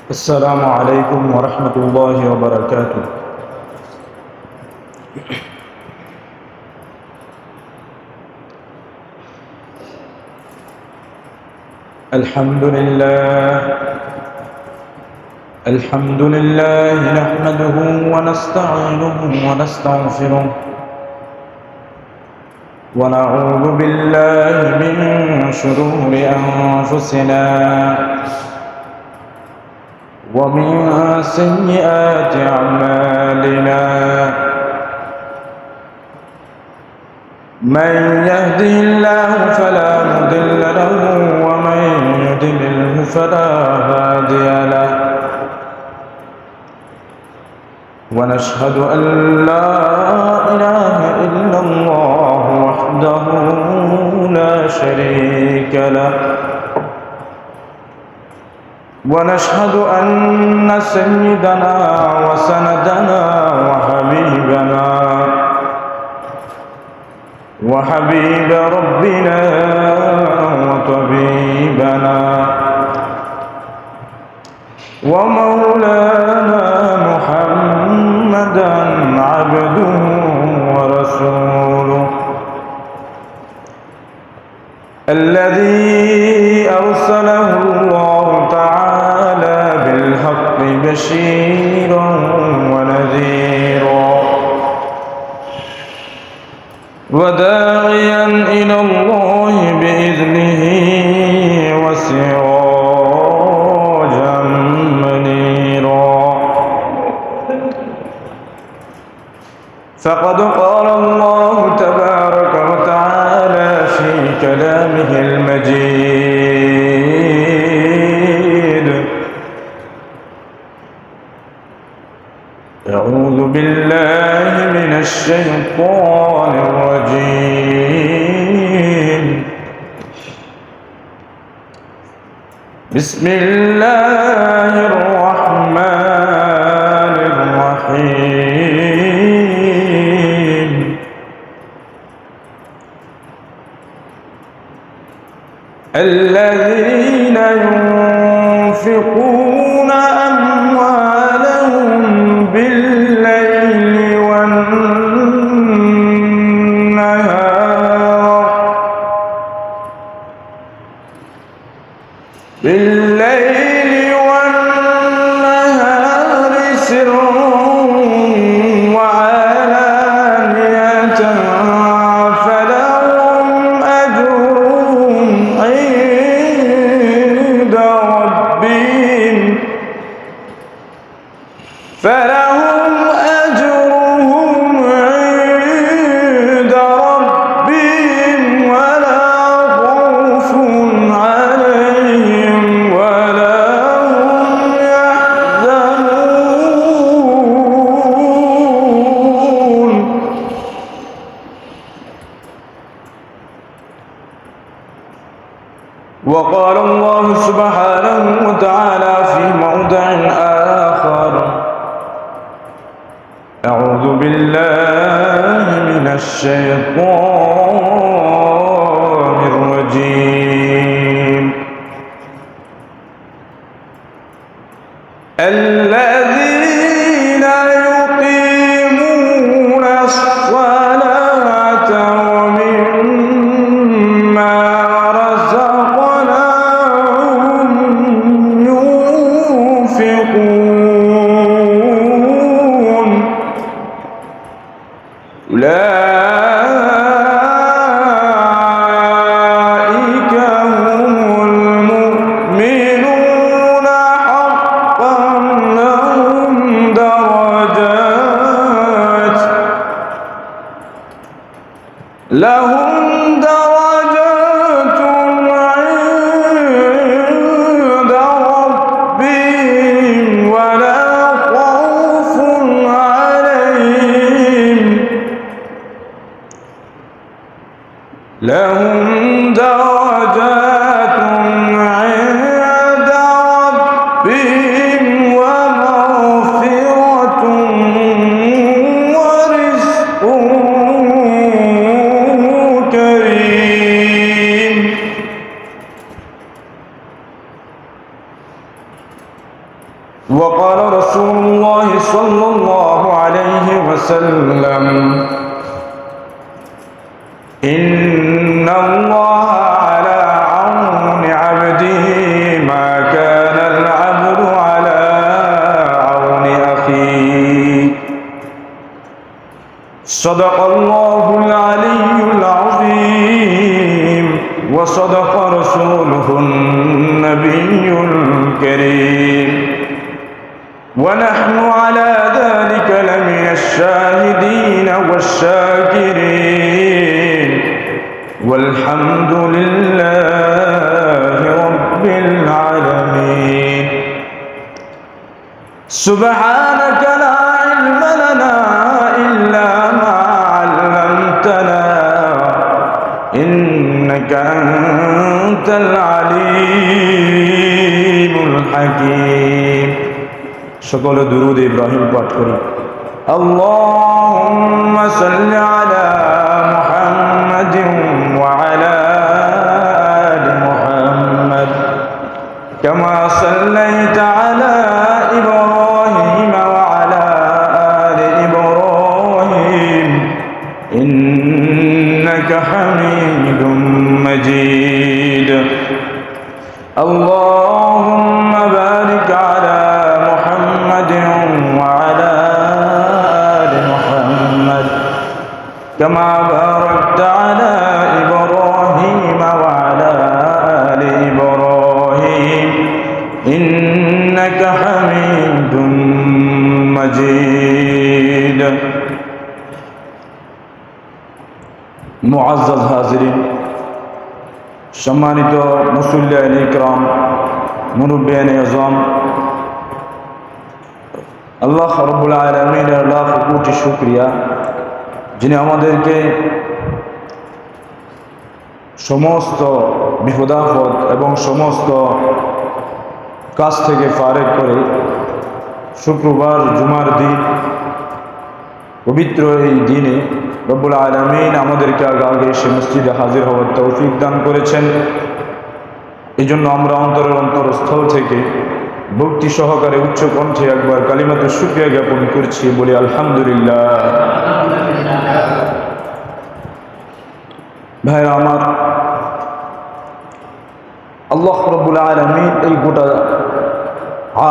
السلام عليكم ورحمة الله وبركاته. الحمد لله نحمده ونستعينه ونستغفره ونعوذ بالله من شرور أنفسنا ومن سيئات أعمالنا. من يهده الله فلا مضل له ومن يضلله فلا هادي له، ونشهد أن لا إله إلا الله وحده لا شريك له، ونشهد أن سيدنا وسندنا وحبيب ربنا وطبيبنا ومولانا محمدا عبده ورسوله الذي أرسله الله تعالى بالحق بشيرا ونذيرا وداعيا إلى الله بإذنه وسراجا منيرا. فقد قال الله تبارك وتعالى في كلامه المجيد: أعوذ بالله من الشيطان الرجيم. بسم الله الرحمن الرحيم. الذين ينفقون أموالهم بالليل والنهار سرا وعلانية فلهم أجرهم عند ربهم ولا خوف عليهم ولا هم يحزنون. وقال الله سبحانه وتعالى في موضع آخر: أعوذ بالله من الشيطان الرجيم. الذين يقيمون الصلاة ومما رزقناهم ينفقون أولئك هم المؤمنون حقا لهم درجات عند ربهم ولا خوف عليهم لهم درجات عند ربهم ومغفرة ورزق كريم. إن الله على عون عبده ما كان العبد على عون أخيه صدق الله العلي العظيم وصدق رسوله النبي الكريم ونحن على ذلك لمن الشاهدين والشاكرين والحمد لله رب العالمين سبحانك لا علم لنا إلا ما علمتنا إنك أنت العليم الحكيم সকলে দুরূদ ইব্রাহিম পাঠ করি আল্লাহুম্মা সাল্লি আলা মুহাম্মাদিন ওয়া আলা আলি মুহাম্মাদ কামা সাল্লাইতা আলা ইব্রাহিম ওয়া আলা আলি ইব্রাহিম ইন্নাকা হামিদুম মাজিদ আল্লাহুম্মা বারিক আলা وعلى آل محمد كما باركت على إبراهيم وعلى آل إبراهيم إنك حميد مجيد معزز حاضرين সম্মানিত মুসল্লিয়ান ইকরাম মুরব্বিয়ান আযম আল্লাহ রাব্বুল আলামিনের লাখ কোটি শুকরিয়া যিনি আমাদেরকে সমস্ত বিপদাপদ এবং সমস্ত কাজ থেকে ফারেক করে শুক্রবার জুমার দিন পবিত্র এই দিনে রব্বুল আলামিন আমাদেরকে আগে এসে মসজিদে হাজির হওয়ার তৌফিক দান করেছেন। এই জন্য আমরা অন্তরস্থল থেকে ভক্তি সহকারে উচ্চ কণ্ঠে একবার কালিমাতুশ শুকরিয়া জ্ঞাপন করছি, বলি আলহামদুলিল্লাহ। ভাইরা আমার, আল্লাহ রাব্বুল আলামিন এই গোটা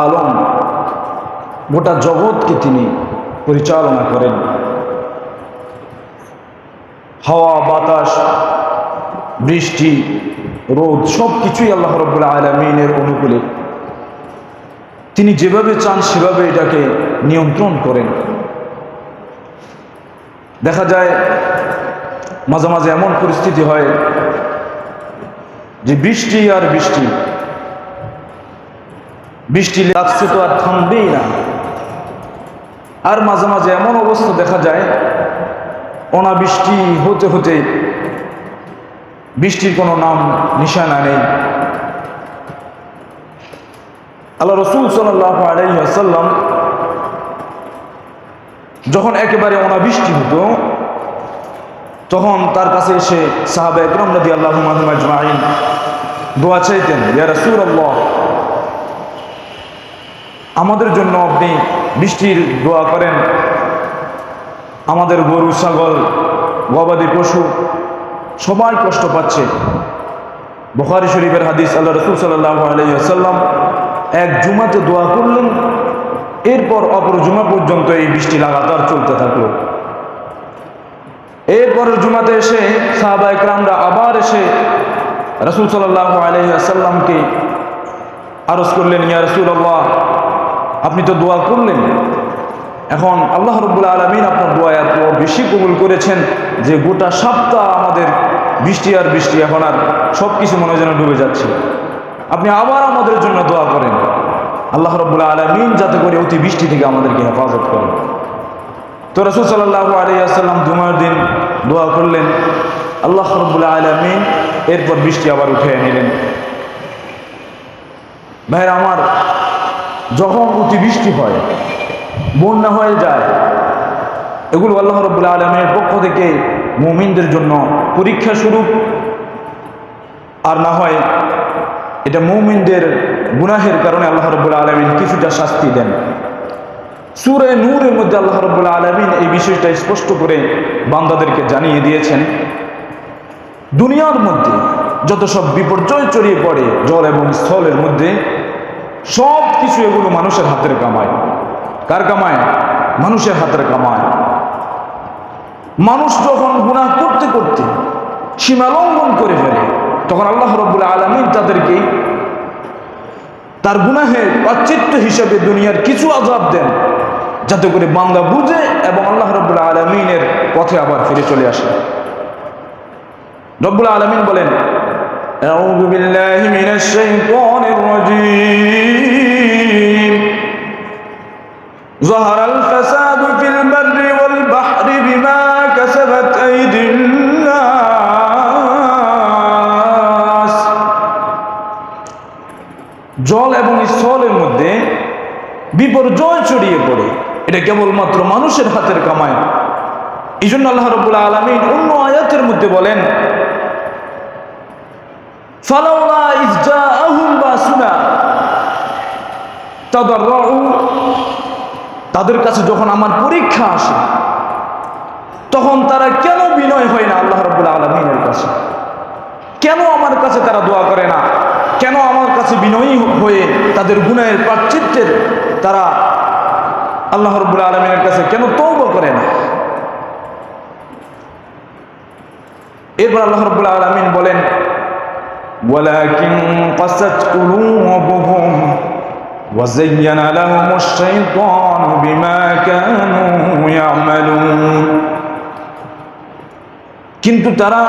আলম, গোটা জগৎকে তিনি পরিচালনা করেন। হাওয়া, বাতাস, বৃষ্টি, রোদ সব কিছুই আল্লাহ রাব্বুল আলামিনের অনুকূলে তিনি যেভাবে চান সেভাবে এটাকে নিয়ন্ত্রণ করেন। দেখা যায় মাঝে মাঝে এমন পরিস্থিতি হয় যে বৃষ্টি আর বৃষ্টি, বৃষ্টি লাগছে তো আর থামবেই না। আর মাঝে মাঝে এমন অবস্থা দেখা যায় অনাবৃষ্টি হতে হতে বৃষ্টির কোনো নাম নিশানা নেই। আল্লাহ রাসূল সাল্লাল্লাহু আলাইহি ওয়াসাল্লাম যখন একেবারে অনাবৃষ্টি হতো তখন তার কাছে এসে সাহাবা একরাম রাদিয়াল্লাহু আনহুম আজমাইন দোয়া চাইতেন, ইয়া রাসূলুল্লাহ, আমাদের জন্য আপনি বৃষ্টির দোয়া করেন। আমাদের গরু, ছাগল, গবাদি পশু সবাই কষ্ট পাচ্ছে। বুখারী শরীফের হাদিস, আল্লাহ রাসূল সাল্লাল্লাহু আলাইহি ওয়াসাল্লাম এক জুমাতে দোয়া করলেন, এরপর অপর জুমা পর্যন্ত এই বৃষ্টি লাগাতার চলতে থাকলো। এরপরের জুমাতে এসে সাহাবা একরামরা আবার এসে রাসূল সাল্লাল্লাহু আলাইহি ওয়াসাল্লামকে আরজ করলেন, ইয়া রাসূলুল্লাহ, আপনি তো দোয়া করলেন, এখন আল্লাহ রাব্বুল আলামিন আপনার দোয়া এত বেশি কবুল করেছেন যে গোটা সপ্তাহ আমাদের বৃষ্টি আর বৃষ্টি, এখন আর সব কিছু মনে যেন ডুবে যাচ্ছে। আপনি আবার আমাদের জন্য দোয়া করেন, আল্লাহ রাব্বুল আলামিন যাতে করে অতি বৃষ্টি থেকে আমাদেরকে হেফাজত করেন। তো রাসূল সাল্লাল্লাহু আলাইহি ওয়াসাল্লাম জুমার দিন দোয়া করলেন, আল্লাহ রাব্বুল আলামিন এরপর বৃষ্টি আবার উঠে নিলেন। ভাইরা আমার, যখন অতিবৃষ্টি হয়, বন্যা হয়ে যায়, এগুলো আল্লাহ রাব্বুল আলামিনের পক্ষ থেকে মুমিনদের জন্য পরীক্ষা স্বরূপ, আর না হয় এটা মুমিনদের গুনাহের কারণে আল্লাহ রাব্বুল আলামিন কিছুটা শাস্তি দেন। সূরা নূরের মধ্যে আল্লাহ রাব্বুল আলামিন এই বিষয়টা স্পষ্ট করে বান্দাদেরকে জানিয়ে দিয়েছেন দুনিয়ার মধ্যে যত সব বিপর্যয় ছড়িয়ে পড়ে জল এবং স্থলের মধ্যে, সব কিছু এগুলো মানুষের হাতের কামায়। কার কামায়? মানুষের হাতের কামায়। মানুষ যখন গুনাহ করতে করতে সীমা লঙ্ঘন করে ফেলে, তখন আল্লাহ রাব্বুল আলামিন তাদেরকে তার গুনাহের প্রায়শ্চিত্ত হিসেবে দুনিয়ার কিছু আযাব দেন, যাতে করে বান্দা বুঝে এবং আল্লাহ রাব্বুল আলামিনের পথে আবার ফিরে চলে আসে। রব্বুল আলামিন বলেন, আউযু বিল্লাহি মিনাশ শাইতানির রাজীম, যাহারাল ফাসাদু ফিল বাররি ওয়াল বাহরি বিমা কাসাবাত আইদিন নাস। জল এবং স্থলের মধ্যে বিপর্যয় ছড়িয়ে পড়ে, এটা কেবলমাত্র মানুষের হাতের কামায়। এই জন্য আল্লাহ রাব্বুল আলামিন অন্য আয়াতের মধ্যে বলেন, ফালাউলা ইয জাআহুম বাসুনা তাদাররু, তাদের কাছে যখন আমার পরীক্ষা আসে তখন তারা কেন বিনয় হয় না আল্লাহ রাব্বুল আলামিনের কাছে? কেন আমার কাছে তারা দোয়া করে না? কেন আমার কাছে বিনয়ী হয়ে তাদের গুনাহের প্রায়শ্চিত্তের তারা আল্লাহ রাব্বুল আলামিনের কাছে কেন তওবা করে না? এরপর আল্লাহ রাব্বুল আলামিন বলেন, ওয়ালাকিন কাসাত কুলুবুহুম ওয়া যায়্যানা লাহুমুশ শাইতানু বিমা কানু ইয়ামালুন। কিন্তু তারা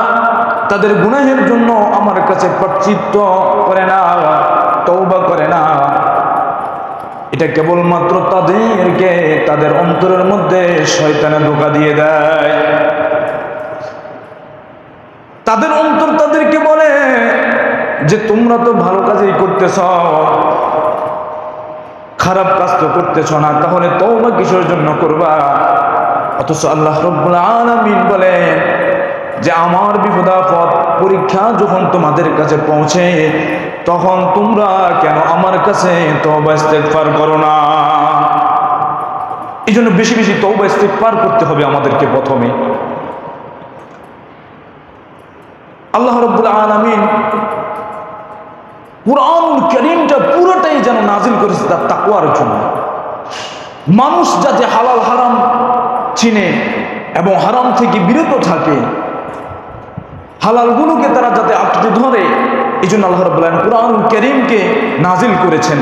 তাদের গুনাহের জন্য আমার কাছে প্রায়শ্চিত্ত করে না, তওবা করে না। এটা কেবলমাত্র তাদেরকে তাদের অন্তরের মধ্যে শয়তানে ধোঁকা দিয়ে দেয়। তাদের অন্তর তাদেরকে বলে যে তোমরা তো ভালো কাজই করতেছ, খারাপ কাজ তো করতেছ না, তাহলে তওবা কিসের জন্য করবা? অথচ আল্লাহ রাব্বুল আলামিন বলেন যে আমার বিপদাপদ পরীক্ষা যখন তোমাদের কাছে পৌঁছে, তখন তোমরা কেন আমার কাছে তওবা ইস্তেগফার করো না? এই জন্য বেশি বেশি তওবা ইস্তেগফার করতে হবে আমাদেরকে। প্রথমে আল্লাহ রাব্বুল আলামিন কুরআনুল কারীমটা পুরোটাই যেন নাজিল করেছে তার তাকওয়ার জন্য। মানুষ যাতে হালাল হারাম চিনে এবং হারাম থেকে বিরত থাকে, হালালগুলোকে তারা যাতে আঁকড়ে ধরে, এই জন্য আল্লাহ রাব্বুল আলামিন কুরআনুল কারীমকে নাজিল করেছেন।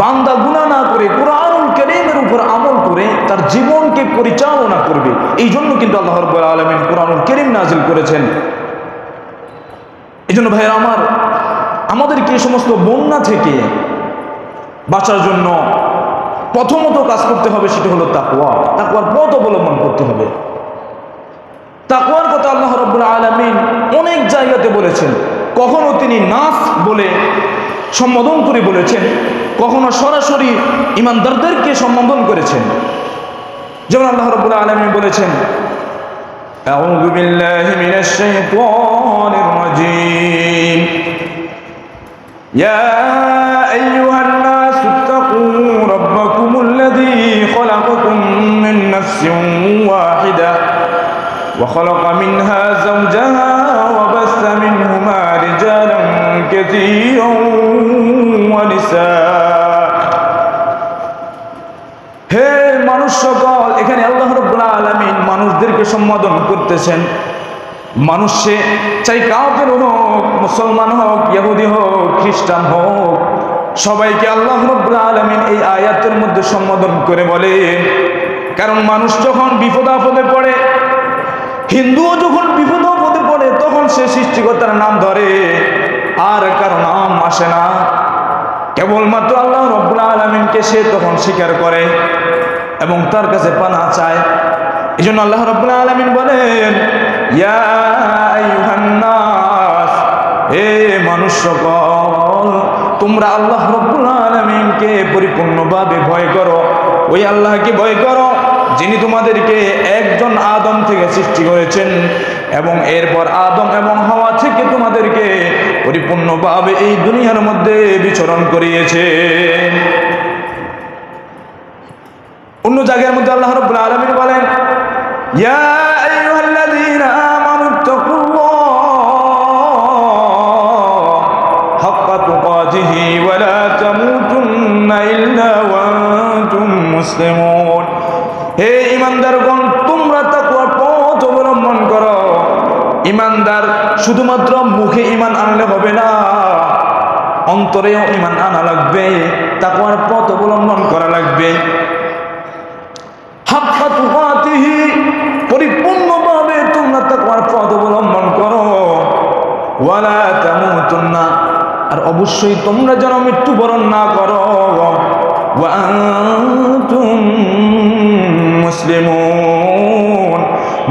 বান্দা গুনাহ না করে কুরআনুল কারীমের উপর আমল করে তার জীবনকে পরিচালনা করবে, এই জন্য কিন্তু আল্লাহ রাব্বুল আলামিন কুরআনুল কারীম নাজিল করেছেন। এই জন্য ভাইরা আমার, আমাদেরকে এই সমস্ত বন্যা থেকে বাঁচার জন্য প্রথমত কাজ করতে হবে, সেটা হলো তাকওয়া। তাকওয়ার পথ অবলম্বন করতে হবে। তাকওয়ার কথা আল্লাহ রাব্বুল আলামিন অনেক জায়গাতে বলেছেন। কখনো তিনি নাস বলে সম্বোধন করে বলেছেন, কখনো সরাসরি ঈমানদারদেরকে সম্বোধন করেছেন। যেমন আল্লাহ রাব্বুল আলামিন বলেছেন, আউযু বিল্লাহি মিনাশ শাইতানির রাজীম, ইয়া আইয়ুহান নাস ইত্তাকু রাব্বাকুমুল্লাযী খালাকাকুম মিন নাফসিন ওয়াহিদা ওয়া খালাকা মিনহা যাওজাহা ওয়া বাসসা মিনহুমা রিজালান কাসীরান ওয়া নিসা। হে মানুষ সকল, এখানে আল্লাহ রাব্বুল আলামিন মানুষদেরকে সম্বোধন করতেছেন। মানুষ সে চাই কাফের হোক, মুসলমান হোক, ইহুদি হোক, খ্রিস্টান হোক, সবাইকে আল্লাহ রাব্বুল আলামিন এই আয়াতের মধ্যে সম্বোধন করে বলেন। কারণ মানুষ যখন বিপদ আপদে পড়ে, হিন্দুও যখন বিপদ আপদে পড়ে, তখন সে সৃষ্টিকর্তার নাম ধরে, আর কারো নাম আসে না। কেবলমাত্র আল্লাহ রাব্বুল আলামিনকে সে তখন স্বীকার করে এবং তার কাছে পানাহ চায়। এই জন্য আল্লাহ রাব্বুল আলামিন বলেন, ইয়া আইয়ুহান নাস, হে মানুষ সকল, তোমরা আল্লাহ রাব্বুল আলামিনকে পরিপূর্ণভাবে ভয় করো। ওই আল্লাহকে ভয় করো যিনি তোমাদেরকে একজন আদম থেকে সৃষ্টি করেছেন এবং এরপর আদম এবং হাওয়া থেকে তোমাদেরকে পরিপূর্ণভাবে এই দুনিয়ার মধ্যে বিচরণ করিয়েছেন। অন্য জায়গার মধ্যে আল্লাহ রাব্বুল আলামিন বলেন, ইয়া আইয়ুহাল্লাযীনা আমানু তাকুল্লাহ তুকাতিহি ওয়া লা তামুতুন্না ইল্লা ওয়া আনতুম মুসলিমুন। হে ঈমানদারগণ, তোমরা তাকওয়ার পথ অবলম্বন করো। ঈমানদার শুধুমাত্র মুখে ঈমান আনলে হবে না, অন্তরেও ঈমান আনা লাগবে, তাকওয়ার পথ অবলম্বন করা লাগবে। হাক্কা তুকাতিহি, পরিপূর্ণভাবে তোমরা তাকওয়ার পথ অবলম্বন করো। ওয়া লা তামুতুন্না, আর অবশ্যই তোমরা যেন মৃত্যুবরণ না করো। ওয়া আনতুম মুসলিমুন,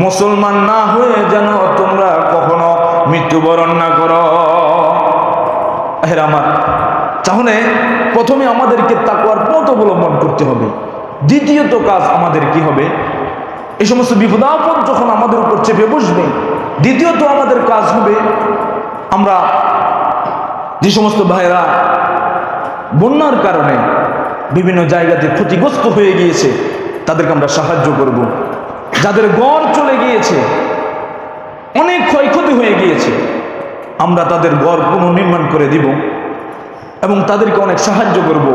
মুসলমান না হয়ে যেন তোমরা কখনো মৃত্যুবরণ না করো। আমার তাহলে প্রথমে আমাদেরকে তাকওয়ার পথ অবলম্বন করতে হবে। দ্বিতীয়ত কাজ আমাদের কি হবে? এই সমস্ত বিপদ আপদ যখন আমাদের উপর চেপে বসবে, দ্বিতীয়ত আমাদের কাজ হবে, আমরা যে সমস্ত ভাইরা বন্যার কারণে বিভিন্ন জায়গাতে ক্ষতিগ্রস্ত হয়ে গিয়েছে তাদেরকে আমরা সাহায্য করব। যাদের ঘর চলে গিয়েছে, অনেক ক্ষয়ক্ষতি হয়ে গিয়েছে, আমরা তাদের ঘর পুনর্নির্মাণ করে দিব এবং তাদেরকে অনেক সাহায্য করব।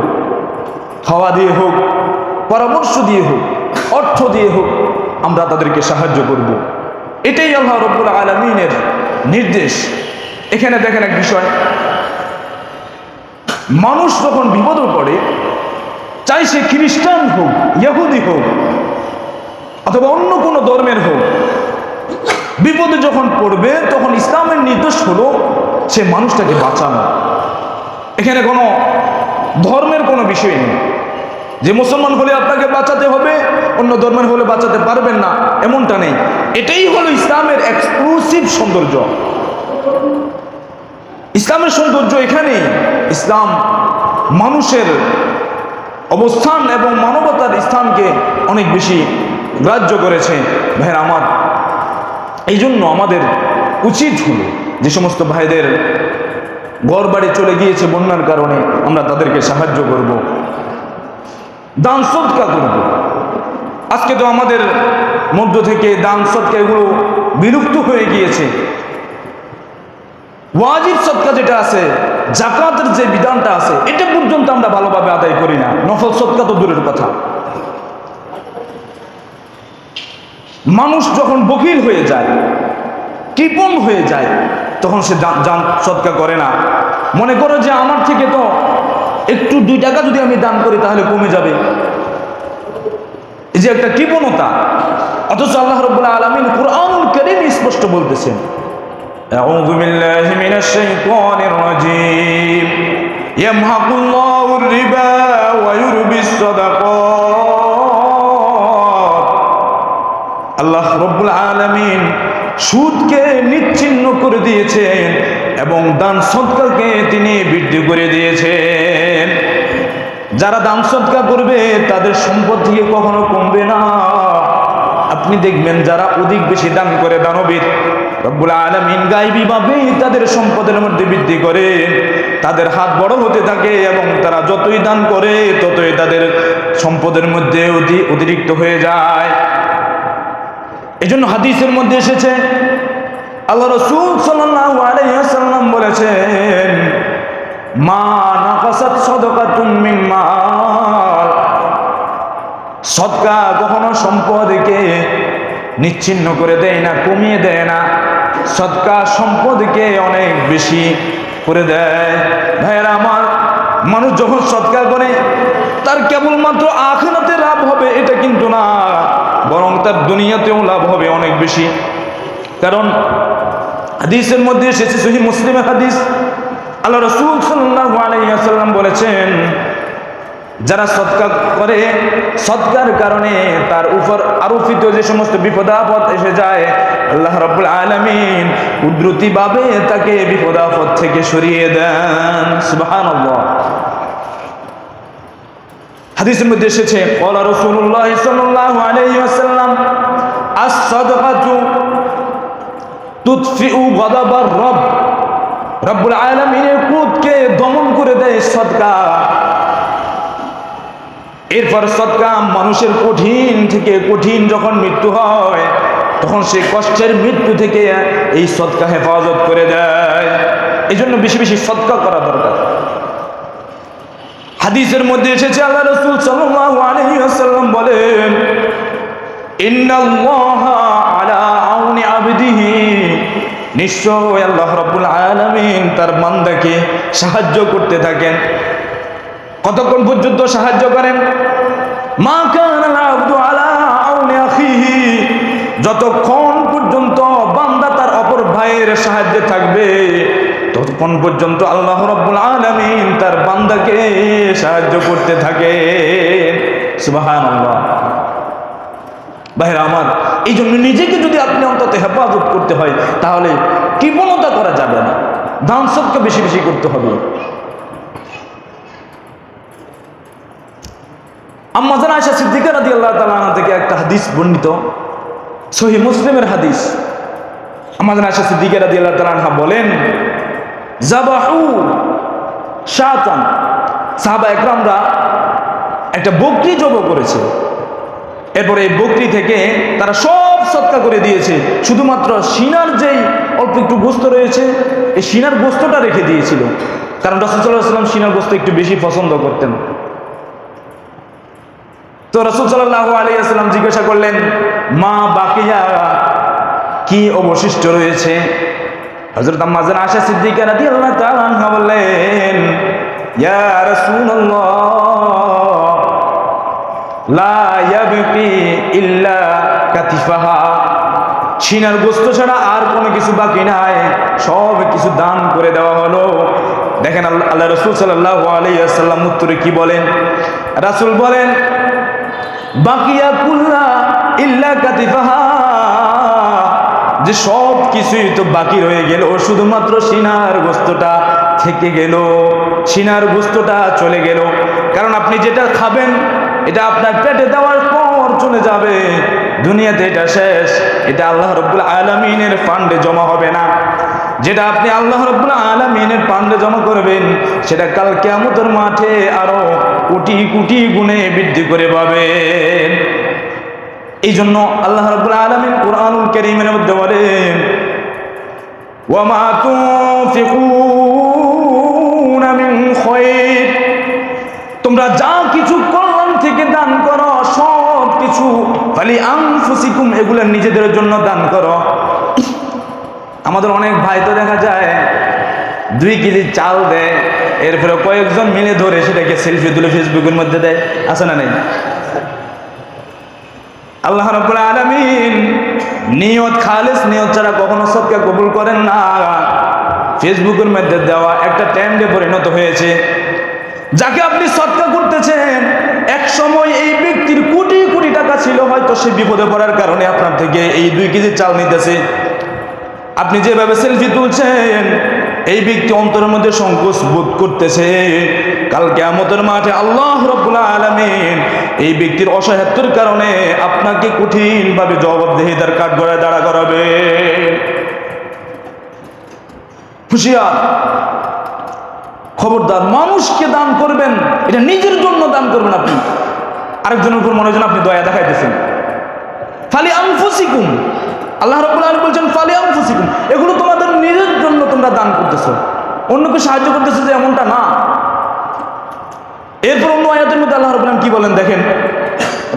খাওয়া দিয়ে হোক, পরামর্শ দিয়ে হোক, অর্থ দিয়ে হোক, আমরা তাদেরকে সাহায্য করব। এটাই আল্লাহ রাব্বুল আলামিনের নির্দেশ। এখানে দেখেন এক বিষয়, মানুষ যখন বিপদে পড়ে, চাই সে খ্রিস্টান হোক, ইহুদি হোক অথবা অন্য কোনো ধর্মের হোক, বিপদে যখন পড়বে তখন ইসলামের নির্দেশ হলো সে মানুষটাকে বাঁচানো। এখানে কোনো ধর্মের কোনো বিষয় নেই যে মুসলমান হলে আপনাকে বাঁচাতে হবে, অন্য ধর্মের হলে বাঁচাতে পারবেন না, এমনটা নেই। এটাই হলো ইসলামের এক্সক্লুসিভ সৌন্দর্য। ইসলামের সৌন্দর্য এখানেই। ইসলাম মানুষের অবস্থান এবং মানবতার স্থানকে অনেক বেশি গ্রাহ্য করেছে। ভাইয়ের আমার, এই জন্য আমাদের উচিত হলো যে সমস্ত ভাইদের ঘর বাড়ি চলে গিয়েছে বন্যার কারণে, আমরা তাদেরকে সাহায্য করব, দান সদকা করব। আজকে তো আমাদের মধ্য থেকে দান সদকা এগুলো বিলুপ্ত হয়ে গিয়েছে। ওয়াজিব সদকা যেটা আছে, যাকাতের যে বিধানটা আছে, এটা পর্যন্ত আমরা ভালোভাবে আদায় করি না, নফল সদকা তো দূরের কথা। মানুষ যখন বকিল হয়ে যায়, কৃপণ হয়ে যায়, তখন সে দান সদকা করে না। মনে করো যে আমার থেকে তো একটু 2 টাকা যদি আমি দান করি তাহলে কমে যাবে, এই যে একটা কৃপণতা। অথচ আল্লাহ রাব্বুল আলামিন কুরআনুল কারীম স্পষ্ট বলতেছেন, আউযু বিল্লাহি মিনাশ শাইতানির রাজীম, ইয়ামহাকুল্লাহুর রিবা ওয়া ইউরবিস সাদাকাত। আল্লাহ রাব্বুল আলামিন সুদকে নিচ্ছিন্ন করে দিয়েছেন এবং দান সদকাকে তিনি বৃদ্ধি করে দিয়েছেন। যারা দান সদকা করবে তাদের সম্পদ থেকে কখনো কমবে না। আপনি দেখবেন যারা অধিক বেশি দান করে, দানবীর, রব্বুল আলামিন গায়বীভাবে তাদের সম্পদের মধ্যে বৃদ্ধি করে, তাদের হাত বড় হতে থাকে এবং তারা যতই দান করে ততই তাদের সম্পদের মধ্যে অতিরিক্ত হয়ে যায়। এজন্য হাদিসের মধ্যে এসেছে, আল্লাহ রাসূল সাল্লাল্লাহু আলাইহি ওয়াসাল্লাম বলেছেন, মা নাকাসাত সাদাকাতুম মিন মাল, সদকা কখনো সম্পদকে নিচ্ছিন্ন করে দেয় না, কমিয়ে দেয় না। সদকা সম্পদকে অনেক বেশি করে দেয়। ভাইয়েরা আমার, মানুষ যখন সদকা করে তার কেবলমাত্র আখিরাতে লাভ হবে এটা কিন্তু না, বরং তার দুনিয়াতেও লাভ হবে অনেক বেশি। কারণ হাদিসের মধ্যে এসেছে, সহিহ মুসলিমের হাদিস, আল্লাহ রাসূল সাল্লাল্লাহু আলাইহি ওয়াসাল্লাম বলেছেন, যারা সদকা করে, সদকার কারণে তার উপর আরোপিত যে সমস্ত বিপদ আপদ এসে যায়, আল্লাহ রাব্বুল আলামিন কুদরতিভাবে তাকে বিপদ আপদ থেকে সরিয়ে দেন। সুবহানাল্লাহ। হাদিসের মধ্যে এসেছে, ক্বালা রাসূলুল্লাহ সাল্লাল্লাহু আলাইহি ওয়াসাল্লাম, আস-সাদকাতু তুতফিউ গাদাবার রব, রব্বুল আলামিনের ক্রোধকে দমন করে দেয় সদকা। এরপর সদকা মানুষের কঠিন থেকে কঠিন যখন মৃত্যু হয় তখন সে কষ্টের মৃত্যু থেকে এই সদকা হেফাজত করে দেয়। এই জন্য বেশি বেশি সদকা করা দরকার। হাদিসের মধ্যে এসেছে আল্লাহ রাসূল সাল্লাল্লাহু আলাইহি ওয়াসাল্লাম বলেন, ইন্নাল্লাহা আলা আউনি আবদিহি, নিশ্চয় আল্লাহ রাব্বুল আলামিন তার বান্দাকে সাহায্য করতে থাকেন। কতক্ষণ পর্যন্ত সাহায্য করেন? মা কানাল আবদু আলা আউনি আখিহি, যতক্ষণ পর্যন্ত বান্দা তার অপর ভাইয়ের সাহায্যে থাকবে ততক্ষণ পর্যন্ত আল্লাহ রাব্বুল আলামিন তার বান্দাকে সাহায্য করতে থাকে। সুবহানাল্লাহ। ভাইরা আমার, এই জন্য নিজেকে যদি আপনি অন্তত হেফাজত করতে হয় তাহলে কৃপণতা করা যাবে না, দান সদকা বেশি বেশি করতে হবে। আম্মা জান আয়েশা সিদ্দিকা রাদিয়াল্লাহু তাআলা আনহা থেকে একটা হাদিস বর্ণিত, সহিহ মুসলিমের হাদিস। আম্মা জান আয়েশা সিদ্দিকা রাদিয়াল্লাহু তাআলা আনহা বলেন, যাবাহু শাতান, সাহাবা একরামরা একটা বকরি জবাই করেছে। এরপরে এই বকরি থেকে তারা সব সদকা করে দিয়েছে, শুধুমাত্র সিনার যেই অল্প একটু গোস্ত রয়েছে এই সিনার গোস্তটা রেখে দিয়েছিল, কারণ রাসূল সাল্লাল্লাহু আলাইহি ওয়াসাল্লাম সিনার গোস্ত একটু বেশি পছন্দ করতেন। তো রাসূল সাল্লাল্লাহু আলাইহি ওয়াসাল্লাম জিজ্ঞাসা করলেন, মা বাকিয়া, কি অবশিষ্ট রয়েছে? হযরত আম্মা জান আয়েশা সিদ্দিকা রাদিয়াল্লাহু তাআলা আনহা বললেন, ইয়া রাসূলুল্লাহ, লা ইয়াবকি ইল্লা কাতিফাহা, সিনার গোস্ত ছাড়া আর কোনো কিছু বাকি নাই, সব কিছু দান করে দেওয়া হলো। দেখেন আল্লাহ রাসূল সাল্লাল্লাহু আলাইহি ওয়াসাল্লাম উত্তরে কি বলেন? রাসূল বলেন, বাকিয়া কুল্লা ইল্লা কাতিফাহা, যে সব কিছুই তো বাকি রয়ে গেল, শুধুমাত্র সিনার গোস্তটা থেকে গেল, সিনার গোস্তটা চলে গেল। কারণ আপনি যেটা খাবেন এটা আপনার পেটে দেওয়ার পর চলে যাবে, দুনিয়াতে এটা শেষ, এটা আল্লাহ রাব্বুল আলামিনের ফান্ডে জমা হবে না। যেটা আপনি আল্লাহ রাব্বুল আলামিনের ফান্ডে জমা করবেন সেটা কাল কিয়ামতের মাঠে আরো কোটি কোটি গুণে বৃদ্ধি করে পাবেন। এই জন্য আল্লাহ রাব্বুল আলামিন কুরআনুল কারীমের মধ্যে বলেন, ওয়া মা তুনফিকুনা মিন খায়র, তোমরা যা কিছু কল্যাণ থেকে দান করো সব কিছু ফালি আনফুসিকুম, এগুলো নিজেদের জন্য দান করো। আমাদের অনেক ভাই তো দেখা যায় 2 কেজি চাল দেয়, এরপরে কয়েকজন মিলে ধরে সেটাকে সেলফি তুলে ফেসবুকের মধ্যে দেয়, আছে না নাই? আল্লাহ রাব্বুল আলামিন নিয়ত, খালিস নিয়ত ছাড়া কখনো সদকা কবুল করেন না। ফেসবুকের মধ্যে দেওয়া একটা ট্রেন্ডে পরিণত হয়েছে। যাকে আপনি সদকা করতেছেন এক সময় এই ব্যক্তির কোটি কোটি টাকা ছিল, হয়তো সে বিপদে পড়ার কারণে আপনার থেকে এই 2 কেজি চাল নিতেছে। আপনি যেভাবে সেলফি তুলছেন এই ব্যক্তি অন্তরের মধ্যে সংকোচ বোধ করতেছে, কাল কিয়ামতের মাঠে আল্লাহ রাব্বুল আলামিন এই ব্যক্তির অসহায়ত্বের কারণে আপনাকে কঠিনভাবে জবাবদিহিতার কাঠগড়ায় দাঁড়া করাবে। হুঁশিয়ার, খবরদার, মানুষকে দান করবেন এটা নিজের জন্য দান করবেন, আপনি আরেকজনের উপর মনে হয় আপনি দয়া দেখাইতেছেন। ফালি আনফুসিকুম, আল্লাহ রাব্বুল আলামিন বলছেন ফালি আনফুসিকুম, এগুলো তোমাদের নিজের জন্য তোমরা দান করতেছো, অন্যকে সাহায্য করতেছো যে এমনটা না। এরপর অন্য আয়াতের মধ্যে আল্লাহ রাব্বুল আলামিন কি বলেন দেখেন,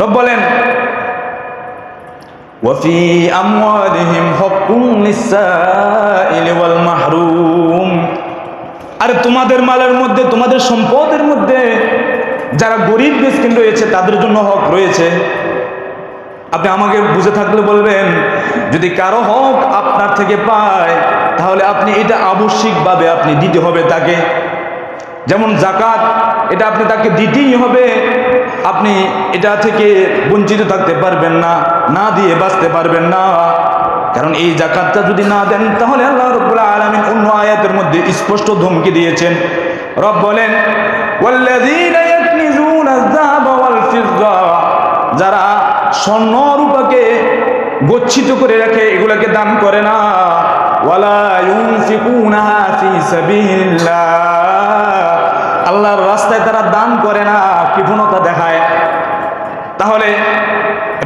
রব বলেন, ওয়া ফি আমওয়ালিহিম হাক্কুন লিস-সাইলি ওয়াল মাহরুম, আর তোমাদের মালের মধ্যে, তোমাদের সম্পদের মধ্যে যারা গরিব মিসকিন রয়েছে তাদের জন্য হক রয়েছে। আপনি আমাকে বুঝে থাকলে বলবেন, যদি কারো হক আপনার থেকে পায় তাহলে আপনি এটা আবশ্যিকভাবে আপনি দিতে হবে তাকে। যেমন যাকাত, এটা আপনি তাকে দিতেই হবে, আপনি এটা থেকে বঞ্চিত থাকতে পারবেন না, না দিয়ে বাঁচতে পারবেন না। কারণ এই যাকাতটা যদি না দেন তাহলে আল্লাহ রাব্বুল আলামিন অন্য আয়াতের মধ্যে স্পষ্ট ধমকি দিয়েছেন। রব বলেন, ওয়াল্লাযীনা ইয়াকনিজুনা আয-যাহাবা ওয়াল ফিদ্দা, যারা স্বর্ণ রূপাকে গচ্ছিত করে রাখে, এগুলোকে দান করে না, ওয়ালা ইউনফিকুনাহা ফি সাবিলিল্লাহ, আল্লাহর রাস্তায় তারা দান করে না, কৃপণতা দেখায়। তাহলে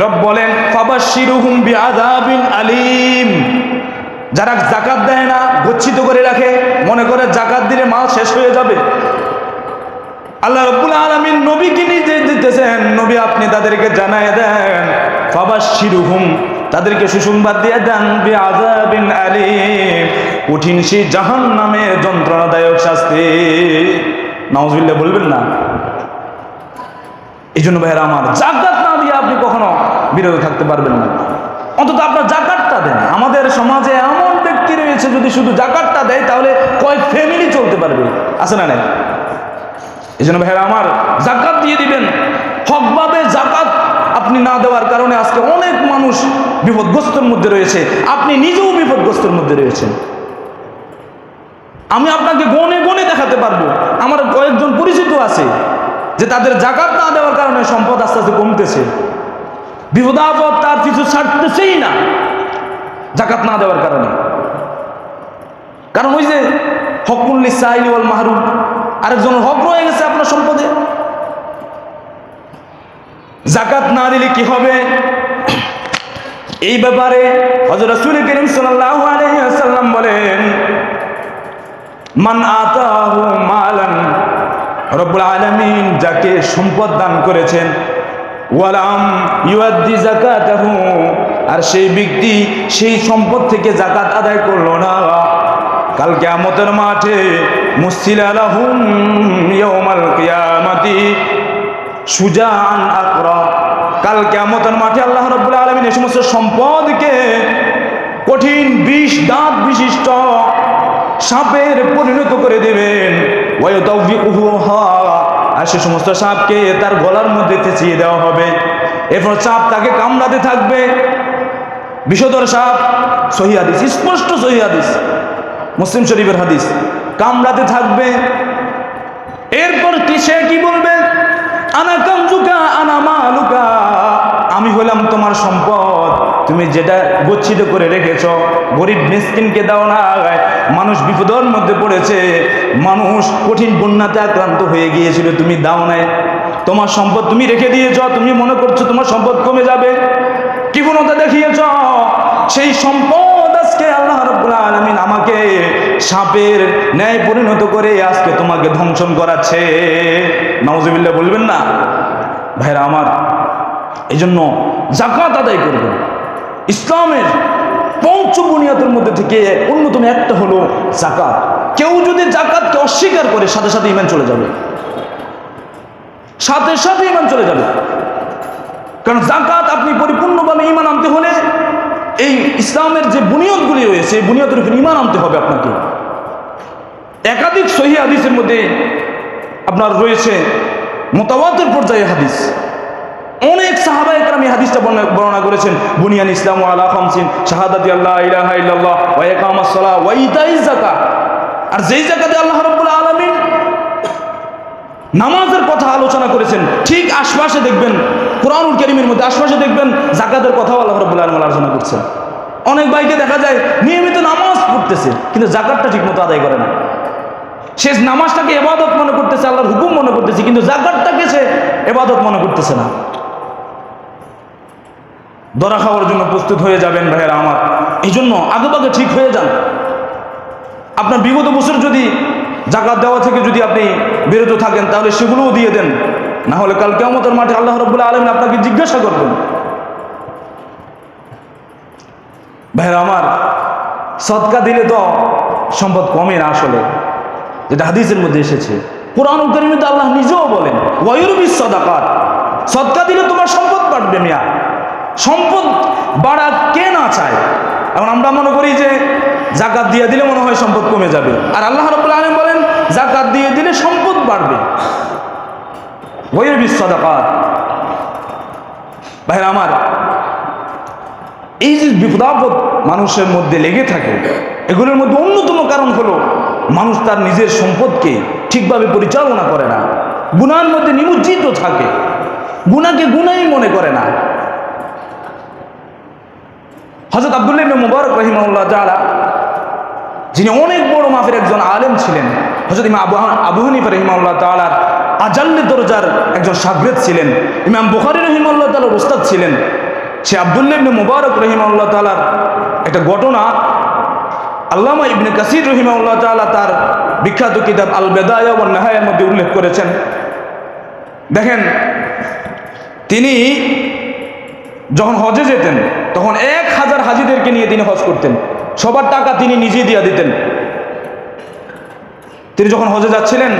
রব বলেন, ফাবাশশিরুহুম বিআযাবিন আলীম, যারা যাকাত দেয় না, গচ্ছিত করে রাখে, মনে করে যাকাত দিলে মাল শেষ হয়ে যাবে, আল্লাহ রাব্বুল আলামিন নবীকে নির্দেশ দিতেছেন, নবী আপনি তাদেরকে জানায় দেন, ফাবাশশিরহুম, তাদেরকে সুসংবাদ দিয়ে দেন, বিআযাবিন আলীম, কঠিন সেই জাহান্নামের যন্ত্রণাদায়ক শাস্তি। নাউজুবিল্লাহ বলবেন না? এই জন্য ভাইয়েরা আমার, জাকাত না দিয়ে আপনি কখনো বিরত থাকতে পারবেন না। অন্তত আপনার জাকাতটা দেন। আমাদের সমাজে এমন ব্যক্তি রয়েছে, যদি শুধু জাকাতটা দেয় তাহলে কয়েক ফ্যামিলি চলতে পারবে, আছে না নাই? এই জন্য ভাইয়েরা আমার, জাকাত দিয়ে দিবেন। হকভাবে জাকাত আপনি না দেওয়ার কারণে আজকে অনেক মানুষ বিপদগ্রস্তের মধ্যে রয়েছে, আপনি নিজেও বিপদগ্রস্তের মধ্যে রয়েছেন। আমি আপনাকে গনে গনে দেখাতে পারবো, আমার কয়েকজন পরিচিত আছে যে তাদের জাকাত না দেওয়ার কারণে সম্পদ আস্তে আস্তে কমতেছে, বিপদ-আপদ তার কিছু ছাড়তেছেই না জাকাত না দেওয়ার কারণে। কারণ ওই যে হকুল লিসাইলি ওয়াল মাহরুম, আরেকজনের হক রয়ে গেছে আপনার সম্পদে। জাকাত না দিলে কি হবে, এই ব্যাপারে হযরত রাসূল করিম সাল্লাল্লাহু আলাইহি ওয়াসাল্লাম বলেন, মান আতাহু মালান, রব্বুল আলামিন যাকে সম্পদ দান করেছেন, ওয়ালাম ইউআদ্দি যাকাতাহু, আর সেই ব্যক্তি সেই সম্পদ থেকে জাকাত আদায় করলো না, কাল কিয়ামতের মাঠে মুসিলা লাহুম ইয়াউমাল কিয়ামাতি সুজাআন আকরা, কাল কিয়ামতের মাঠে আল্লাহ রাব্বুল আলামিন এই সমস্ত সম্পদকে কঠিন 20 দাঁত বিশিষ্ট সাপের পরিণত করে দেবেন। আর সে সমস্ত সাপকে তার গলার মধ্যে চেঁচিয়ে দেওয়া হবে, এরপর সাপ তাকে কামড়াতে থাকবে। বিষধর সাপ, সহিহ হাদিস, স্পষ্ট সহিহ হাদিস, মুসলিম শরীফের হাদিস, কামড়াতে থাকবে। এরপর সে কি বলবে, আনা কামজুকা আনা মালুকা, আমি হলাম তোমার সম্পদ, তুমি যেটা গচ্ছিত করে রেখেছ, গরিব মিসকিনকে দাও না, মানুষ বিপদের মধ্যে পড়েছে, মানুষ কঠিন বন্যাতে আক্রান্ত হয়ে গিয়েছিল, তুমি দাও নাই, তোমার সম্পদ তুমি রেখে দিয়েছ, তুমি মনে করছো তোমার সম্পদ কমে যাবে, কৃপণতা দেখিয়েছ, সেই সম্পদ আজকে আল্লাহ রাব্বুল আলামিন আমাকে সাপের ন্যায় পরিণত করে আজকে তোমাকে ধ্বংসন করাচ্ছে। নাউজুবিল্লাহ বলবেন না? ভাইরা আমার, এই জন্য জাকাত আদায় করবেন। ইসলামের পঞ্চ বুনিয়াদের মধ্যে থেকে অন্যতম একটা হলো জাকাত। কেউ যদি জাকাতকে অস্বীকার করে, সাথে সাথে ঈমান চলে যাবে, সাথে সাথে ঈমান চলে যাবে। কারণ জাকাত আপনি পরিপূর্ণভাবে ঈমান আনতে হলে এই ইসলামের যে বুনিয়াদগুলি রয়েছে, এই বুনিয়াদের উপর ঈমান আনতে হবে আপনাকে। একাধিক সহিহ হাদিসের মধ্যে আপনার রয়েছে মুতাওয়াতির পর্যায়ে হাদিস, অনেক সাহাবায়ে কেরাম এই হাদিসটা বর্ণনা করেছেন। বুনিয়ান ইসলামু আলা খামসিন, শাহাদাতি আল্লা ইলাহা ইল্লাল্লাহ ওয়া ইকামাস সালাহ ওয়া ইতাইজ যাকাত। আর যেই যাকাতে আল্লাহ রাব্বুল আলামিন নামাজের কথা আলোচনা করেছেন, ঠিক আশপাশে দেখবেন কুরআনুল কারীমের মধ্যে আশপাশে দেখবেন যাকাতের কথাও আল্লাহ রাব্বুল আলামিন আলোচনা করছেন। অনেক ভাইকে দেখা যায় নিয়মিত নামাজ পড়তেছে, কিন্তু যাকাতটা ঠিকমতো আদায় করে না। সে নামাজটাকে ইবাদত মনে করতেছে, আল্লাহর হুকুম মনে করতেছে, কিন্তু যাকাতটাকে সে ইবাদত মনে করতেছে না। ধরা খাওয়ার জন্য প্রস্তুত হয়ে যাবেন ভাইয়েরা আমার। এই জন্য আগেভাগে ঠিক হয়ে যান। আপনার বিগত বছর যদি জাকাত দেওয়া থেকে যদি আপনি বিরত থাকেন, তাহলে সেগুলোও দিয়ে দেন, না হলে কাল কিয়ামতের মাঠে আল্লাহ রাব্বুল আলামিন আপনাকে জিজ্ঞাসা করবেন। ভাইয়েরা আমার, সদকা দিলে তো সম্পদ কমে না, আসলে যেটা হাদিসের মধ্যে এসেছে, কুরআনুল কারীমে তো আল্লাহ নিজেও বলেন, ওয়ায়ুরবিস সাদাকাত, সদকা দিলে তোমার সম্পদ বাড়বে। মিয়া, সম্পদ বাড়া কে না চায়? এখন আমরা মনে করি যে জাকাত দিয়ে দিলে মনে হয় সম্পদ কমে যাবে, আর আল্লাহ রাব্বুল আলামিন বলেন জাকাত দিয়ে দিলে সম্পদ বাড়বে। ওয়ায়ুরবিস সাদাকাত। ভাইরা আমার, এই যে বিপদ-আপদ মানুষের মধ্যে লেগে থাকে, এগুলোর মধ্যে অন্যতম কারণ হলো মানুষ তার নিজের সম্পদকে ঠিকভাবে পরিচালনা করে না, গুনাহের মধ্যে নিমজ্জিত থাকে, গুনাহকে গুনাহই মনে করে না। হযরত আব্দুল্লাহ ইবনে মুবারক রাহিমাহুল্লাহ তাআলা, যিনি অনেক বড় মাপের একজন আলেম ছিলেন, হযরত ইমাম আবু হানিফা রাহিমাহুল্লাহ তাআলার আজাল্লে দরজার একজন শাগির্দ ছিলেন, ইমাম বুখারী রাহিমাহুল্লাহ তাআলার উস্তাদ ছিলেন। সে আব্দুল্লাহ ইবনে মুবারক রাহিমাহুল্লাহ তাআলার একটা ঘটনা আল্লামা ইবনে কাসির রাহিমাহুল্লাহ তাআলা তার বিখ্যাত কিতাব আল বিদায়া ওয়ান নিহায়ার মধ্যে উল্লেখ করেছেন। দেখেন, তিনি যখন হজে যেতেন তখন 1000 হাজিদেরকে নিয়ে তিনি হজ করতেন, সবার টাকা তিনি নিজেই দিয়ে দিতেন। তিনি যখন হজে যাচ্ছিলেন,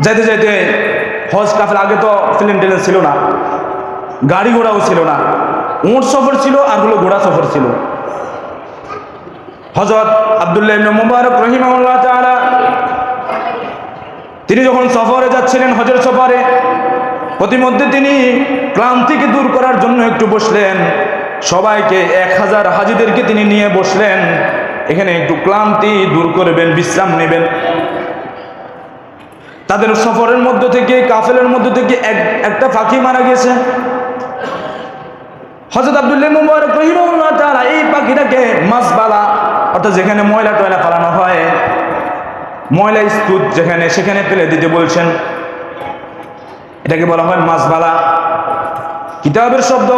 যাইতে যাইতে হজ কাফেলা, আগে তো প্লেন টেলেন ছিল না, গাড়ি ঘোড়াও ছিল না, উট সফর ছিল আর হলো ঘোড়া সফর ছিল। হযরত আব্দুল্লাহ ইবনে মুবারক রাহিমাহুল্লাহ তাআলা তিনি যখন সফরে যাচ্ছিলেন, হজের সফরে, প্রতিমধ্যে তিনি ক্লান্তিকে দূর করার জন্য একটু বসলেন, সবাইকে 1000 হাজিদেরকে তিনি নিয়ে বসলেন, এখানে একটু ক্লান্তি দূর করবেন, বিশ্রাম নেবেন। তাদের সফরের মধ্য থেকে, কাফেলার মধ্য থেকে একটা পাখি মারা গেছে। হযরত আব্দুল্লাহ ইবনে মুবারক রাহিমাহুল্লাহ তাআলা এই পাখিটাকে মাসবালা, অর্থাৎ যেখানে ময়লা টয়লা ফেলানো হয়, ময়লা স্তূপ যেখানে, সেখানে ফেলে দিতে বলছেন। এটাকে বলা হয় মাসবালা। কিতাবের শব্দ।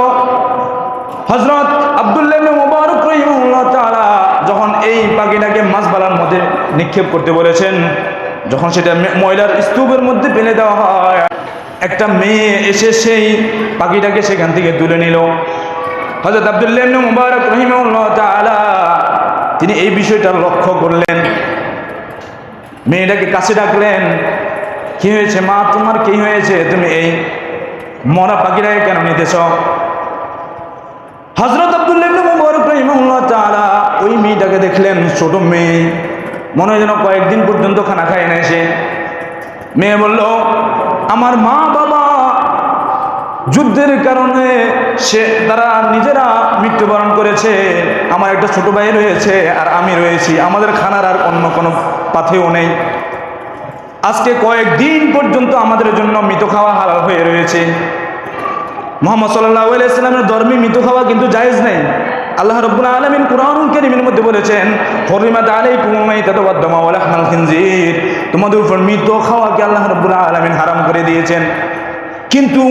হযরত আব্দুল্লাহ ইবনে মুবারক রাহিমাহুল্লাহ তাআলা যখন এই পাখিটাকে মাসবালার মধ্যে নিক্ষেপ করতে বলেছেন, যখন সেটা ময়লার স্তূপের মধ্যে ফেলে দেওয়া হয়, একটা মেয়ে এসে সেই পাখিটাকে সেখান থেকে তুলে নিল। হযরত আব্দুল্লাহ ইবনে মুবারক রাহিমাহুল্লাহ তাআলা তিনি এই বিষয়টা লক্ষ্য করলেন, মেয়েটাকে কাছে ডাকলেন, কি হয়েছে মা, তোমার কি হয়েছে, তুমি এই মরা পাখিটাকে কেন নিতেছ? হযরত আব্দুল্লাহ ইবনে মুবারক রাহিমাহুল্লাহ তাআলা ওই মেয়েটাকে দেখলেন, ছোট মেয়ে, মনে হয় যেন কয়েকদিন পর্যন্ত খানা খায় না। সে মেয়ে বলল, আমার মা বাবা যুদ্ধের কারণে তারা নিজেরা মৃত্যুবরণ করেছে, আমার একটা ছোট ভাই রয়েছে আর আমি রয়েছি, আমাদের খানার আর অন্য কোনো পাথেও নেই। আজকে কয়েকদিন পর্যন্ত আমাদের জন্য মৃত খাওয়া হালাল হয়ে রয়েছে। মুহাম্মদ সাল্লাল্লাহু আলাইহি ওয়াসাল্লামের ধর্মে মৃত খাওয়া কিন্তু জায়েজ নাই। আল্লাহ রাব্বুল আলামিন কুরআনুল কারীমের মধ্যে বলেছেন, হুরিমাত আলাইকুমুল মাইতাতু ওয়াদ দামু ওয়া লাহমাল খিনজির, তোমাদের উপর মৃত খাওয়াকে আল্লাহ রাব্বুল আলামিন হারাম করে দিয়েছেন। কিন্তু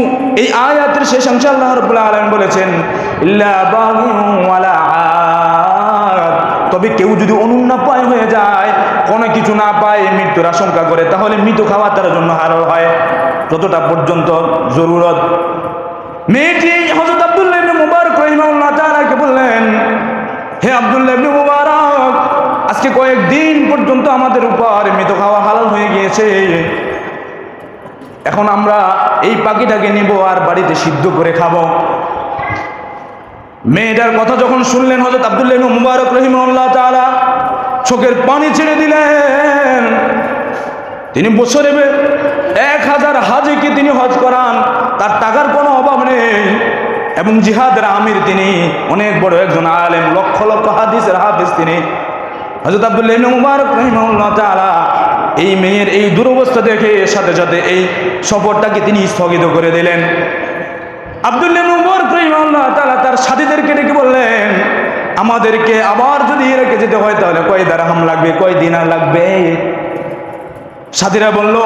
এই আয়াতের শেষ অংশে আল্লাহ রাব্বুল আলামিন বলেছেন, ইল্লা বাগিন ওয়ালা আদ, তবে কেউ যদি অনুন্নাপায় হয়ে যায়, কোনো কিছু না পায়, মৃত্যুর আশঙ্কা করে, তাহলে মৃত খাওয়া তার জন্য হারাম হয়, যতটা পর্যন্ত জরুরত। মেয়েটি হযরত আব্দুল্লাহ ইবনে মুবারক রাহিমাহুল্লাহ তাআলাকে বললেন, হে আব্দুল্লাহ ইবনে মুবারক, আজকে কয়েকদিন পর্যন্ত আমাদের উপর মৃত খাওয়া হালাল হয়ে গিয়েছে, এখন আমরা এই পাখিটাকে নিব আর বাড়িতে সিদ্ধ করে খাবো। মেয়েটার কথা যখন শুনলেন হযরত আব্দুল্লাহ ইবনে মুবারক রাহিমাহুল্লাহ তাআলা চোখের পানি ছেড়ে দিলেন। তিনি বছরে 1000 হাজিকে তিনি হজ করান, তার টাকার কোনো অভাব নেই, এবং জিহাদের আমির তিনি, অনেক বড় একজন আলেম, লক্ষ লক্ষ হাদিসের হাফেজ তিনি। হযরত আব্দুল্লাহ ইবনে মুবারক রাহিমাহুল্লাহ তাআলা এই মেয়ের এই দুরবস্থা দেখে সাথে সাথে এই সফরটাকে তিনি স্থগিত করে দিলেন। আব্দুল্লাহ ইবনে মুবারক রাহিমাহুল্লাহ তাআলা তার সাথীদেরকে ডেকে বললেন, আমাদেরকে আবার যদি রেখে যেতে হয় তাহলে কয় দিরহাম লাগবে, কয় দিনার লাগবে? সাথীরা বলল,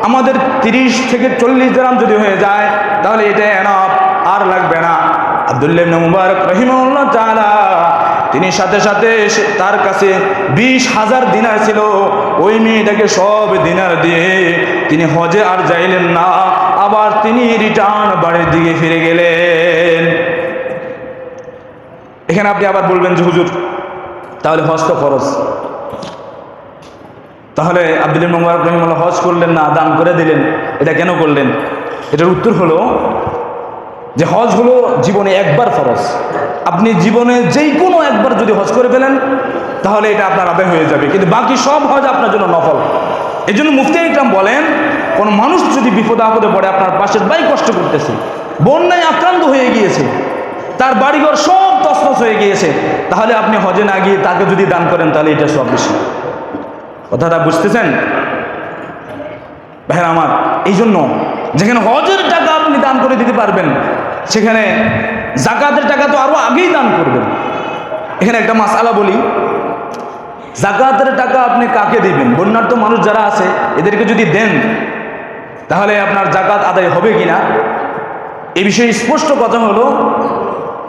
আমাদের 30 থেকে 40 দিরহাম যদি হয়ে যায় তাহলে এটা এনাফ, আর লাগবে না। আব্দুল্লাহ ইবনে মুবারক রাহিমাহুল্লাহ তাআলা তিনি সাথে সাথে তার কাছে 20,000 দিনার ছিল, ওই মেয়েটাকে সব দিনার দিয়ে তিনি হজে আর যাইলেন না, আবার তিনি রিটার্ন বাড়ির দিকে ফিরে গেলেন। এখানে আপনি আবার বলবেন যে হুজুর, তাহলে হজ তো ফরজ, তাহলে আব্দুল্লাহ ইবনে মুবারক রাহিমাহুল্লাহ হজ করলেন না, দান করে দিলেন, এটা কেন করলেন? এটার উত্তর হলো যে হজ হলো জীবনে একবার ফরজ। আপনি জীবনে যেই কোনো একবার যদি হজ করে ফেলেন তাহলে এটা আপনার আদায় হয়ে যাবে, কিন্তু বাকি সব হজ আপনার জন্য নফল। এই জন্য মুফতি ইকরাম বলেন, কোনো মানুষ যদি বিপদে আপদে পড়ে, আপনার পাশের ভাই কষ্ট করতেছে, বন্যায় আক্রান্ত হয়ে গিয়েছে, তার বাড়িঘর সব তছনছ হয়ে গিয়েছে, তাহলে আপনি হজে না গিয়ে তাকে যদি দান করেন তাহলে এটা সব বেশি। কথাটা বুঝতেছেন ভাইরা আমার? এই জন্য যেখানে হজের টাকা আপনি দান করে দিতে পারবেন, সেখানে জাকাতের টাকা তো আরো আগেই দান করবেন। এখানে একটা মাসআলা বলি, জাকাতের টাকা আপনি কাকে দিবেন? বন্যার্থ মানুষ যারা আছে এদেরকে যদি দেন তাহলে আপনার জাকাত আদায় হবে কিনা, এই বিষয়ে স্পষ্ট কথা হলো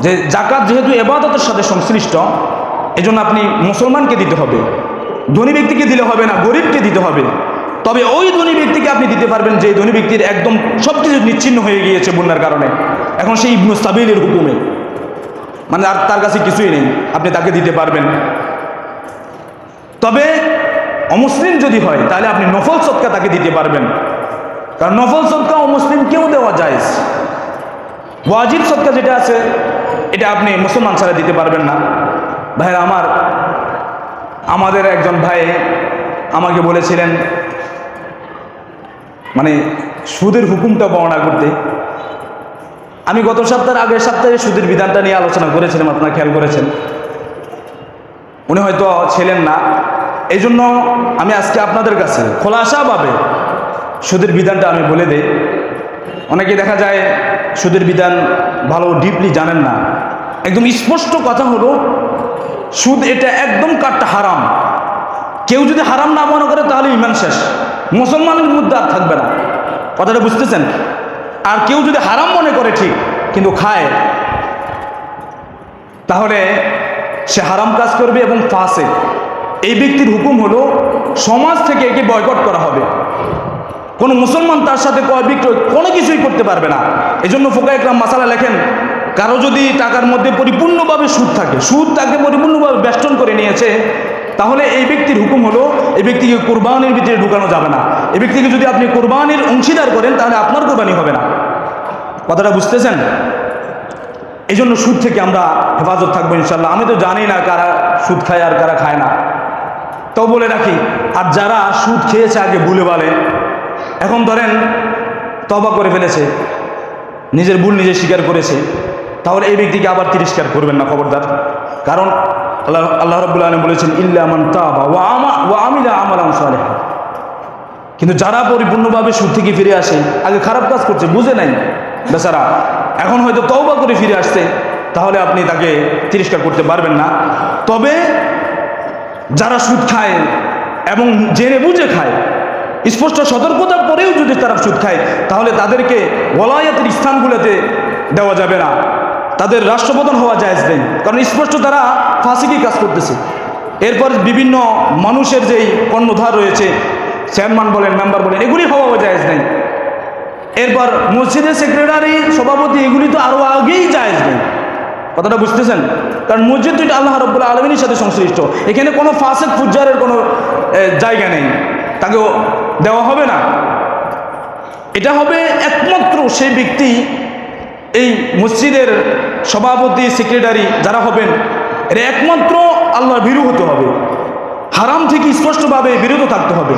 যে জাকাত যেহেতু ইবাদতের সাথে সংশ্লিষ্ট, এজন্য আপনি মুসলমানকে দিতে হবে, ধনী ব্যক্তিকে দিলে হবে না, গরিবকে দিতে হবে। তবে ওই ধনী ব্যক্তিকে আপনি দিতে পারবেন যে ধনী ব্যক্তির একদম সব কিছু নিচ্ছিন্ন হয়ে গিয়েছে বন্যার কারণে, এখন সেই ইবনু সাবিলের হুকুমে, মানে আর তার কাছে কিছুই নেই, আপনি তাকে দিতে পারবেন। তবে অমুসলিম যদি হয় তাহলে আপনি নফল সদকা তাকে দিতে পারবেন, কারণ নফল সদকা অমুসলিমকেও দেওয়া যায়। ওয়াজিব সদকা যেটা আছে এটা আপনি মুসলমান ছাড়া দিতে পারবেন না। ভাইরা আমার, আমাদের একজন ভাই আমাকে বলেছিলেন মানে সুদের হুকুমটা বর্ণনা করতে। আমি গত সপ্তাহের আগের সপ্তাহে সুদের বিধানটা নিয়ে আলোচনা করেছিলাম, আপনারা খেয়াল করেছেন। উনি হয়তো ছিলেন না, এই জন্য আমি আজকে আপনাদের কাছে খোলাসাভাবে সুদের বিধানটা আমি বলে দেই। অনেকে দেখা যায় সুদের বিধান ভালো ডিপলি জানেন না। একদম স্পষ্ট কথা হলো, সুদ এটা একদম কাটটা হারাম। কেউ যদি হারাম না মনে করে তাহলে ইমান শেষ, মুসলমানের মধ্যে আর থাকবে না। কথাটা বুঝতেছেন? আর কেউ যদি হারাম মনে করে ঠিক কিন্তু খায়, তাহলে সে হারাম কাজ করবে এবং ফাসিক। এই ব্যক্তির হুকুম হলো সমাজ থেকে একে বয়কট করা হবে। কোনো মুসলমান তার সাথে ক্রয় বিক্রয় কোনো কিছুই করতে পারবে না। এই জন্য ফুকায়ে কেরাম মাসালা লেখেন, কারো যদি টাকার মধ্যে পরিপূর্ণভাবে সুদ থাকে, সুদ তাকে পরিপূর্ণভাবে বেষ্টন করে নিয়েছে, তাহলে এই ব্যক্তির হুকুম হলো এই ব্যক্তিকে কোরবানির ভিতরে ঢুকানো যাবে না। এই ব্যক্তিকে যদি আপনি কোরবানির অংশীদার করেন তাহলে আপনার কোরবানি হবে না। কথাটা বুঝতেছেন? এই জন্য সুদ থেকে আমরা হেফাজত থাকবো ইনশাল্লাহ। আমি তো জানি না কারা সুদ খায় আর কারা খায় না, তাও বলে রাখি। আর যারা সুদ খেয়েছে আগে ভুলে বলে, এখন ধরেন তওবা করে ফেলেছে, নিজের ভুল নিজে স্বীকার করেছে, তাহলে এই ব্যক্তিকে আবার তিরস্কার করবেন না, খবরদার। কারণ আল্লাহ রাব্বুল আলামিন বলেছেন ইল্লা মান তাবা ওয়া আমিলা আমালান সালিহা। কিন্তু যারা পরিপূর্ণভাবে সুদ থেকে ফিরে আসে, আগে খারাপ কাজ করছে বুঝে নাই বেচারা, এখন হয়তো তওবা করে ফিরে আসছে, তাহলে আপনি তাকে তিরস্কার করতে পারবেন না। তবে যারা সুদ খায় এবং জেনে বুঝে খায়, স্পষ্ট সতর্কতার পরেও যদি তারা সুদ খায়, তাহলে তাদেরকে ওলায়াতের স্থানগুলোতে দেওয়া যাবে না, তাদের রাষ্ট্রপ্রধান হওয়া জায়েজ নেই, কারণ স্পষ্ট তারা ফাসিকি কাজ করতেছে। এরপর বিভিন্ন মানুষের যেই কর্ণধার রয়েছে, চেয়ারম্যান বলেন, মেম্বার বলেন, এগুলি হওয়াও জায়েজ নেই। এরপর মসজিদের সেক্রেটারি, সভাপতি, এগুলি তো আরও আগেই জায়েজ নেই। কথাটা বুঝতেছেন? কারণ মসজিদ তো এটা আল্লাহ রাব্বুল আলামিনের সাথে সংশ্লিষ্ট, এখানে কোনো ফাসিক ফুজ্জারের কোনো জায়গা নেই, তাকেও দেওয়া হবে না। এটা হবে একমাত্র সেই ব্যক্তি, এই মসজিদের সভাপতি, সেক্রেটারি যারা হবেন, এরা একমাত্র আল্লাহর ভীরু হতে হবে, হারাম থেকে স্পষ্টভাবে বিরত থাকতে হবে।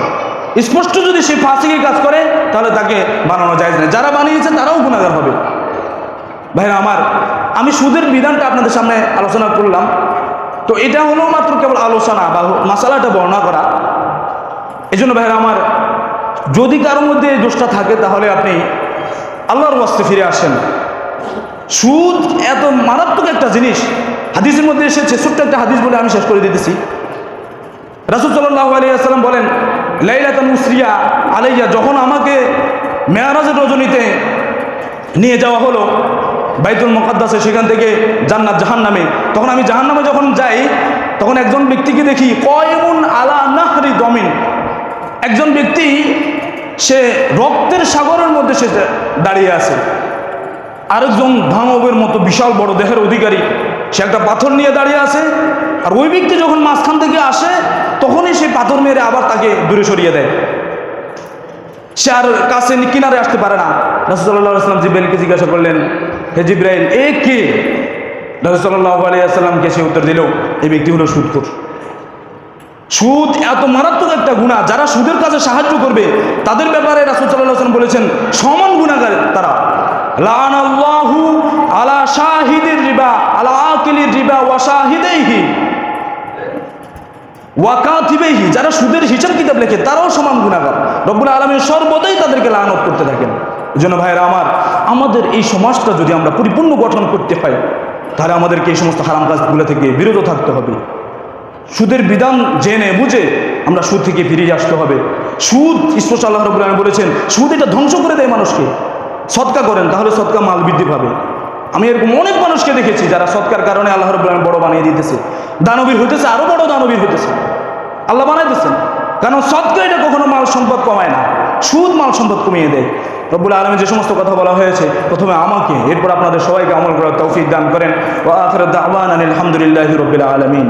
স্পষ্ট যদি সে ফাসিকি কাজ করে তাহলে তাকে বানানো যায় না, যারা বানিয়েছে তারাও গুনাহগার হবে। ভাইরা আমার, আমি সুদের বিধানটা আপনাদের সামনে আলোচনা করলাম, তো এটা হলো মাত্র কেবল আলোচনা বা মাসালাটা বর্ণনা করা। এই জন্য ভাইরা আমার, যদি কারোর মধ্যে এই দোষটা থাকে তাহলে আপনি আল্লাহর ওয়াস্তে ফিরে আসেন। সুদ এত মারাত্মক একটা জিনিস, হাদিসের মধ্যে এসেছে, ছোট্ট একটা হাদিস বলে আমি শেষ করে দিতেছি। রাসূল সাল্লাল্লাহু আলাইহি ওয়াসাল্লাম বলেন, লাইলাতুল মুসরিয়া আলাইয়া, যখন আমাকে মেরাজের রজনীতে নিয়ে যাওয়া হলো বাইতুল মুকাদ্দাসে, সেখান থেকে জান্নাত জাহান্নামে, তখন আমি জাহান্নামে যখন যাই, তখন একজন ব্যক্তিকে দেখি কয়মুন আলা নাহরি দমিন, একজন ব্যক্তি সে রক্তের সাগরের মধ্যে সে দাঁড়িয়ে আছে। আরেকজন দানবের মতো বিশাল বড় দেহের অধিকারী, সে একটা পাথর নিয়ে দাঁড়িয়ে আছে। আর ওই ব্যক্তি যখন মাঝখান থেকে আসে, তখনই সে পাথর মেরে আবার তাকে দূরে সরিয়ে দেয়, সে আর কাছে কিনারে আসতে পারে না। রাসূল সাল্লাল্লাহু আলাইহি ওয়াসাল্লাম জিবরাইলকে জিজ্ঞাসা করলেন, হে জিবরাইল, এ কে? রাসূল সাল্লাল্লাহু আলাইহি ওয়াসাল্লামকে সে উত্তর দিল, এই ব্যক্তি হলো সুদখোর। সুদ এত মারাত্মক একটা গুনাহ, যারা সুদের কাজে সাহায্য করবে তাদের ব্যাপারে রাসূল সাল্লাল্লাহু আলাইহি ওয়াসাল্লাম বলেছেন সমান গুনাহগার তারা। লাআনাল্লাহু আলা শাহিদির রিবা আলা আকিলির রিবা ওয়া শাহিদাইহি ওয়া কাতিবাইহি, যারা সুদের হিসাব কিতাব লেখে তারাও সমান গুনাহগার। রব্বুল আলামিন সর্বদাই তাদেরকে লানত করতে থাকেন। এজন্য ভাইরা আমার, আমাদের এই সমাজটা যদি আমরা পরিপূর্ণ গঠন করতে হয়, তাহলে আমাদেরকে এই সমস্ত হারাম কাজগুলো থেকে বিরত থাকতে হবে। সুদের বিধান জেনে বুঝে আমরা সুদ থেকে ফিরিয়ে আসতে হবে। সুদ স্পষ্ট আল্লাহ রাব্বুল আলামিন বলেছেন, সুদ এটা ধ্বংস করে দেয় মানুষকে। সদকা করেন, তাহলে সদকা মাল বৃদ্ধি পাবে। আমি এরকম অনেক মানুষকে দেখেছি যারা সদকার কারণে আল্লাহ রাব্বুল আলামিন বড় বানিয়ে দিতেছে, দানবীর হইতেছে, আরো বড় দানবীর হইতেছে। আল্লাহ বানাই দিচ্ছেন। কারণ সদকা এটা কখনো মাল সম্পদ কমায় না, সুদ মাল সম্পদ কমিয়ে দেয়। রব্বুল আলামিন যে সমস্ত কথা বলা হয়েছে, প্রথমে আমাকে, এরপর আপনাদের সবাইকে আমল করার তৌফিক দান করেন। ওয়া আখিরু দাওয়ানা আলহামদুলিল্লাহি রাব্বিল আলামিন।